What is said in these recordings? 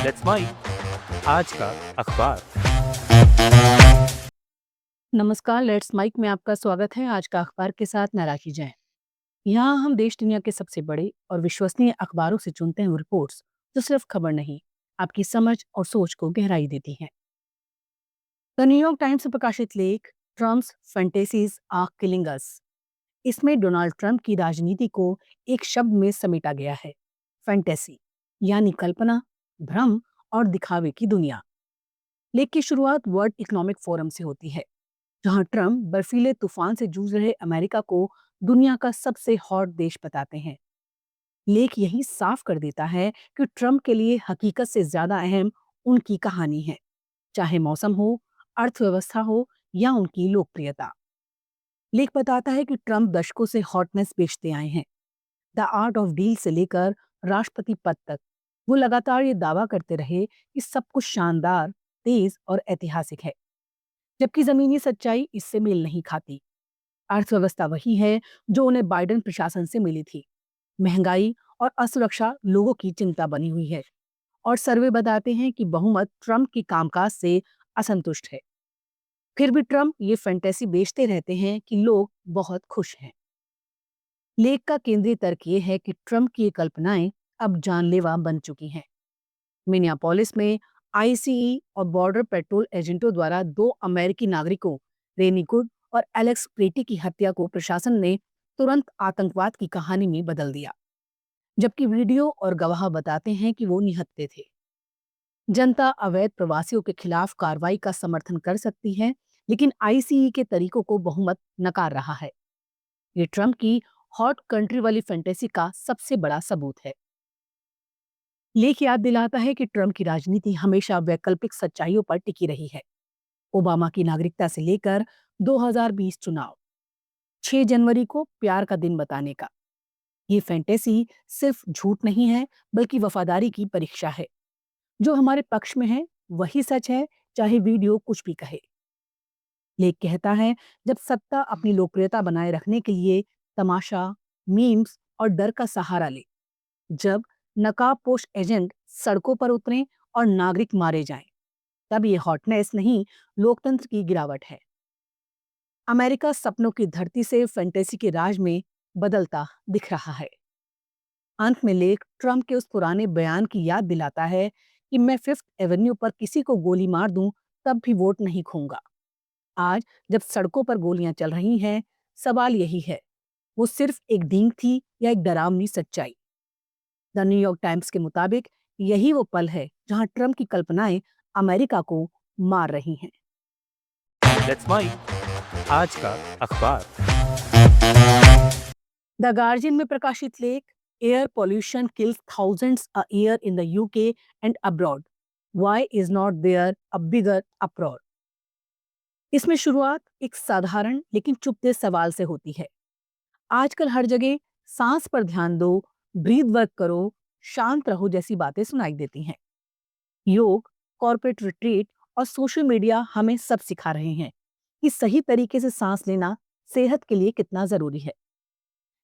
Let's mic आज का अखबार। नमस्कार, लेट्स माइक में आपका स्वागत है। आज का अखबार के साथ मैं राखी जैन। यहाँ हम देश दुनिया के सबसे बड़े और विश्वसनीय अखबारों से चुनते हैं रिपोर्ट्स जो सिर्फ खबर नहीं, आपकी समझ और सोच को गहराई देती हैं। द न्यूयॉर्क टाइम्स से प्रकाशित लेख Trump's fantasies are killing us. इसमें डोनाल्ड ट्रंप की राजनीति को एक शब्द में समेटा गया है, फैंटेसी, यानी कल्पना, भ्रम और दिखावे की दुनिया। लेख की शुरुआत वर्ल्ड इकोनॉमिक फोरम से होती है, जहां ट्रम्प बर्फीले तूफान से जूझ रहे अमेरिका को दुनिया का सबसे हॉट देश बताते हैं। लेख यही साफ कर देता है कि ट्रम्प के लिए हकीकत से ज्यादा अहम उनकी कहानी है, चाहे मौसम हो, अर्थव्यवस्था हो या उनकी लोकप्रियता। लेख बताता है कि ट्रम्प दशकों से हॉटनेस बेचते आए हैं। द आर्ट ऑफ डील से लेकर राष्ट्रपति पद तक वो लगातार ये दावा करते रहे कि सब कुछ शानदार, तेज और ऐतिहासिक है, जबकि जमीनी सच्चाई इससे मेल नहीं खाती। अर्थव्यवस्था वही है जो उन्हें बाइडेन प्रशासन से मिली थी। महंगाई और असुरक्षा लोगों की चिंता बनी हुई है, और सर्वे बताते हैं कि बहुमत ट्रंप के कामकाज से असंतुष्ट है। फिर भी ट्रंप ये फैंटेसी बेचते रहते हैं कि लोग बहुत खुश हैं। लेख का केंद्रीय तर्क ये है कि ट्रंप की ये कल्पनाएं अब जानलेवा बन चुकी हैं। मिनियापोलिस में आईसीई और बॉर्डर पेट्रोल एजेंटों द्वारा दो अमेरिकी नागरिकों, रेनी गुड और एलेक्स प्रेटी की हत्या को प्रशासन ने तुरंत आतंकवाद की कहानी में बदल दिया, जबकि वीडियो और गवाह बताते हैं कि वो निहत्थे थे। जनता अवैध प्रवासियों के खिलाफ कार्रवाई का समर्थन कर सकती है, लेकिन आईसीई के तरीकों को बहुमत नकार रहा है। ये ट्रंप की हॉट कंट्री वाली फैंटेसी का सबसे बड़ा सबूत है। लेख याद दिलाता है कि ट्रंप की राजनीति हमेशा वैकल्पिक सच्चाइयों पर टिकी रही है। ओबामा की नागरिकता से लेकर 2020 चुनाव, 6 जनवरी को प्यार का दिन बताने का, ये फैंटेसी सिर्फ झूठ नहीं है, बल्कि वफादारी की परीक्षा है। जो हमारे पक्ष में है वही सच है, चाहे वीडियो कुछ भी कहे। लेख कहता है, जब सत्ता अपनी लोकप्रियता बनाए रखने के लिए तमाशा, मीम्स और डर का सहारा ले, जब नकाबपोश एजेंट सड़कों पर उतरें और नागरिक मारे जाएं, तब ये हॉटनेस नहीं, लोकतंत्र की गिरावट है। अमेरिका सपनों की धरती से फैंटेसी के राज में बदलता दिख रहा है। अंत में लेख ट्रंप के उस पुराने बयान की याद दिलाता है कि मैं फिफ्थ एवेन्यू पर किसी को गोली मार दूं, तब भी वोट नहीं खूंगा। आज जब सड़कों पर गोलियां चल रही हैं, सवाल यही है, वो सिर्फ एक डींग थी या एक डरावनी सच्चाई। द न्यूयॉर्क टाइम्स के मुताबिक यही वो पल है जहां ट्रंप की कल्पनाएं अमेरिका को मार रही हैं। लेट्स माइक आज का अखबार। द गार्जियन में प्रकाशित लेख air pollution kills thousands a year in the UK and abroad, why is not there a bigger uproar. इसमें शुरुआत एक साधारण लेकिन चुपते सवाल से होती है। आजकल हर जगह सांस पर ध्यान दो, ब्रीथ वर्क करो, शांत रहो जैसी बातें सुनाई देती हैं। योग, कॉर्पोरेट रिट्रीट और सोशल मीडिया हमें सब सिखा रहे हैं कि सही तरीके से सांस लेना सेहत के लिए कितना जरूरी है।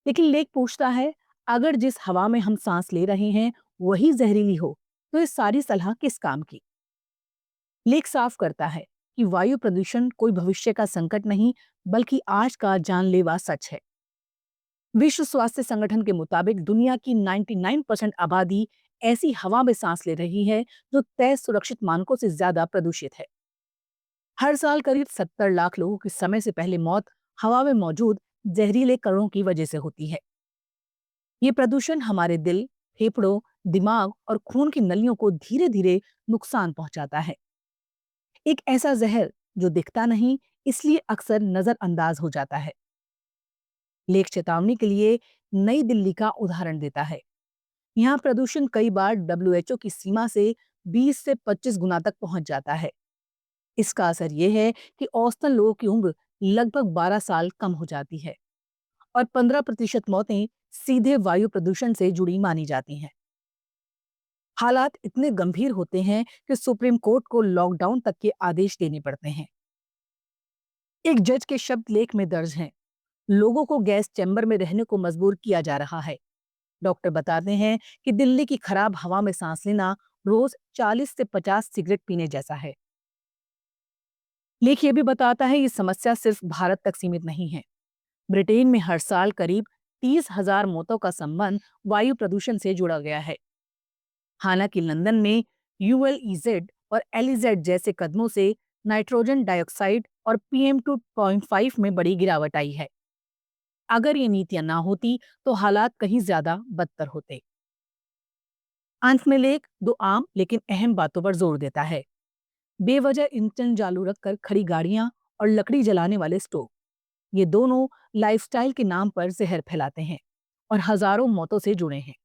लेकिन लेख पूछता है, अगर जिस हवा में हम सांस ले रहे हैं वही जहरीली हो, तो ये सारी सलाह किस काम की। लेख साफ करता है कि वायु प्रदूषण कोई भविष्य का संकट नहीं, बल्कि आज का जानलेवा सच है। विश्व स्वास्थ्य संगठन के मुताबिक दुनिया की 99% आबादी ऐसी हवा में सांस ले रही है जो तय सुरक्षित मानकों से ज्यादा प्रदूषित है। हर साल करीब 70 लाख लोगों की समय से पहले मौत हवा में मौजूद जहरीले कणों की वजह से होती है। ये प्रदूषण हमारे दिल, फेफड़ों, दिमाग और खून की नलियों को धीरे धीरे नुकसान पहुंचाता है। एक ऐसा जहर जो दिखता नहीं, इसलिए अक्सर नजरअंदाज हो जाता है। लेख चेतावनी के लिए नई दिल्ली का उदाहरण देता है। यहाँ प्रदूषण कई बार डब्ल्यूएचओ की सीमा से 20 से 25 गुना तक पहुंच जाता है। इसका असर यह है कि औसतन लोगों की उम्र लगभग 12 साल कम हो जाती है, और 15% मौतें सीधे वायु प्रदूषण से जुड़ी मानी जाती हैं। हालात इतने गंभीर होते हैं कि सुप्रीम कोर्ट को लॉकडाउन तक के आदेश देने पड़ते हैं। एक जज के शब्द लेख में दर्ज हैं, लोगों को गैस चैम्बर में रहने को मजबूर किया जा रहा है। डॉक्टर बताते हैं कि दिल्ली की खराब हवा में सांस लेना रोज 40 से 50 सिगरेट पीने जैसा है। लेख ये भी बताता है ये समस्या सिर्फ भारत तक सीमित नहीं है। ब्रिटेन में हर साल करीब 30,000 मौतों का संबंध वायु प्रदूषण से जुड़ा गया है। हालांकि लंदन में यूएलईजेड और एलईजेड जैसे कदमों से नाइट्रोजन डाइऑक्साइड और PM2.5 में बड़ी गिरावट आई है। अगर ये नीतियां ना होती तो हालात कहीं ज्यादा बदतर होते। अंत में लेख दो आम लेकिन अहम बातों पर जोर देता है। बेवजह इंजन चालू रखकर खड़ी गाड़ियां और लकड़ी जलाने वाले स्टोव, ये दोनों लाइफस्टाइल के नाम पर जहर फैलाते हैं और हजारों मौतों से जुड़े हैं।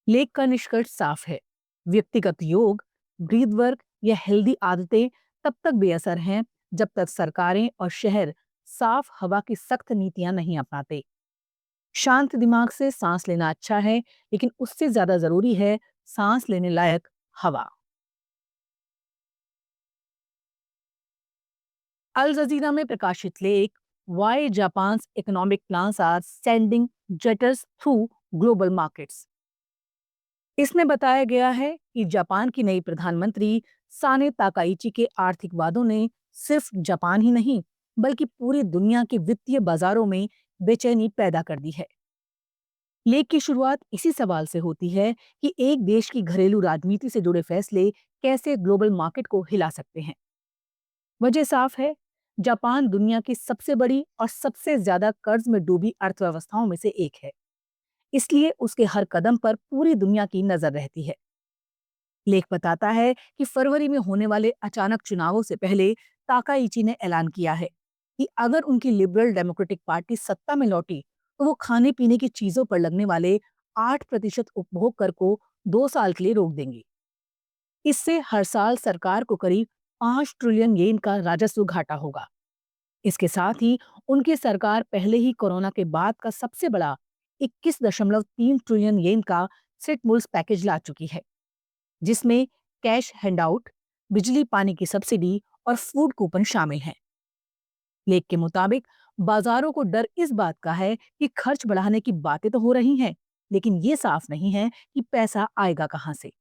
लेख का निष्कर्ष साफ है, व्यक्तिगत योग, ब्रीथ वर्क या हेल्दी आदतें तब तक बेअसर हैं जब तक सरकारें और शहर साफ हवा की सख्त नीतियां नहीं अपनाते। शांत दिमाग से सांस लेना अच्छा है, लेकिन उससे ज्यादा जरूरी है सांस लेने लायक हवा। अल जजीरा में प्रकाशित लेख why Japan's economic plans are sending jitters through global markets, इसमें बताया गया है कि जापान की नई प्रधानमंत्री साने ताकाइची के आर्थिक वादों ने सिर्फ जापान ही नहीं बल्कि पूरी दुनिया के वित्तीय बाजारों में बेचैनी पैदा कर दी है। लेख की शुरुआत इसी सवाल से होती है कि एक देश की घरेलू राजनीति से जुड़े फैसले कैसे ग्लोबल मार्केट को हिला सकते हैं। वजह साफ है, जापान दुनिया की सबसे बड़ी और सबसे ज्यादा कर्ज में डूबी अर्थव्यवस्थाओं में से एक है, इसलिए उसके हर कदम पर पूरी दुनिया की नजर रहती है। लेख बताता है कि फरवरी में होने वाले अचानक चुनावों से पहले ताकाइची ने ऐलान किया है कि अगर उनकी लिबरल डेमोक्रेटिक पार्टी सत्ता में लौटी तो वो खाने पीने की चीजों पर लगने वाले 8% उपभोग कर को 2 साल के लिए रोक देंगी। इससे हर साल सरकार को करीब 5 ट्रिलियन येन का राजस्व घाटा होगा। इसके साथ ही उनकी सरकार पहले ही कोरोना के बाद का सबसे बड़ा 21.3 ट्रिलियन येन का स्टिमुलस पैकेज ला चुकी है, जिसमें कैश हैंडआउट, बिजली पानी की सब्सिडी और फूड कूपन शामिल हैं। लेख के मुताबिक बाजारों को डर इस बात का है कि खर्च बढ़ाने की बातें तो हो रही हैं, लेकिन ये साफ नहीं है कि पैसा आएगा कहां से।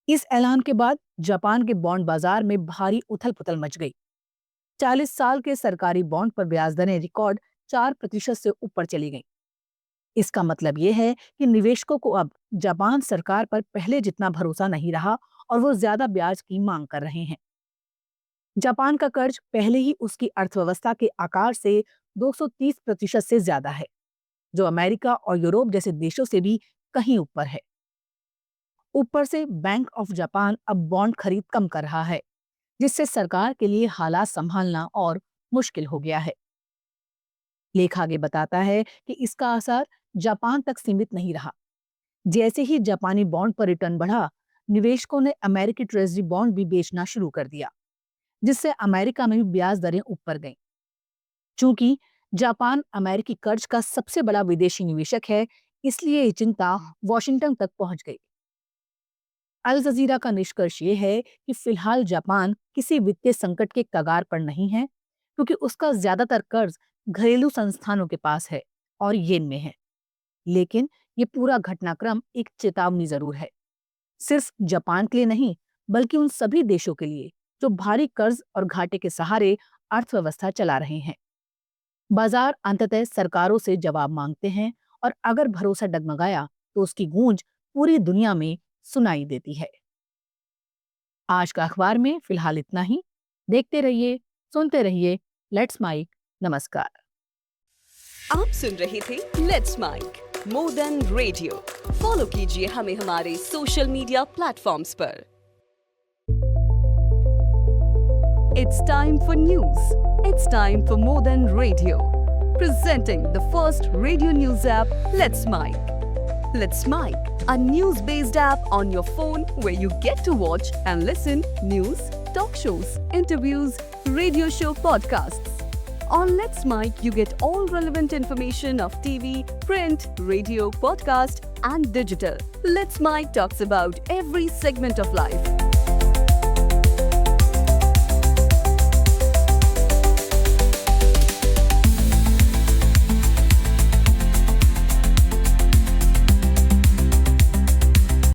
इस ऐलान के बाद जापान के बॉन्ड बाजार में भारी उथल-पुथल मच गई। 40 साल के सरकारी बॉन्ड पर ब्याज दरें रिकॉर्ड 4% से ऊपर चली गईं। इसका मतलब ये है कि निवेशकों को अब जापान सरकार पर पहले जितना भरोसा नहीं रहा और वो ज्यादा ब्याज की मांग कर रहे हैं। जापान का कर्ज पहले ही उसकी अर्थव्यवस्था के आकार से 230% से ज्यादा है, जो अमेरिका और यूरोप जैसे देशों से भी कहीं ऊपर है। ऊपर से बैंक ऑफ जापान अब बॉन्ड खरीद कम कर रहा है, जिससे सरकार के लिए हालात संभालना और मुश्किल हो गया है। लेख आगे बताता है कि इसका असर जापान तक सीमित नहीं रहा। जैसे ही जापानी बॉन्ड पर रिटर्न बढ़ा, निवेशकों ने अमेरिकी ट्रेजरी बॉन्ड भी बेचना शुरू कर दिया, जिससे अमेरिका में भी ब्याज दरें ऊपर गईं। चूंकि जापान अमेरिकी कर्ज का सबसे बड़ा विदेशी निवेशक है, इसलिए ये चिंता वॉशिंगटन तक पहुंच गई। अल जजीरा का निष्कर्ष ये है कि फिलहाल जापान किसी वित्तीय संकट के कगार पर नहीं है, क्योंकि उसका ज्यादातर कर्ज घरेलू संस्थानों के पास है और येन में है। लेकिन ये पूरा घटनाक्रम एक चेतावनी जरूर है, सिर्फ जापान के लिए नहीं बल्कि उन सभी देशों के लिए जो भारी कर्ज और घाटे के सहारे अर्थव्यवस्था चला रहे हैं। बाजार अंततः सरकारों से जवाब मांगते हैं और अगर भरोसा डगमगाया तो उसकी गूंज पूरी दुनिया में सुनाई देती है। आज का अखबार में फिलहाल इतना ही। देखते रहिए, सुनते रहिए लेट्स माइक। नमस्कार। आप सुन रहे थे let's mic more than radio. Follow कीजिए हमें हमारे सोशल मीडिया प्लेटफॉर्म्स पर। It's time for news. It's time for more than radio. Presenting the first radio news app, Let's Mic. Let's Mic, a news-based app on your phone where you get to watch and listen news, talk shows, interviews, radio show podcasts. On Let's Mic, you get all relevant information of TV, print, radio, podcast, and digital. Let's Mic talks about every segment of life.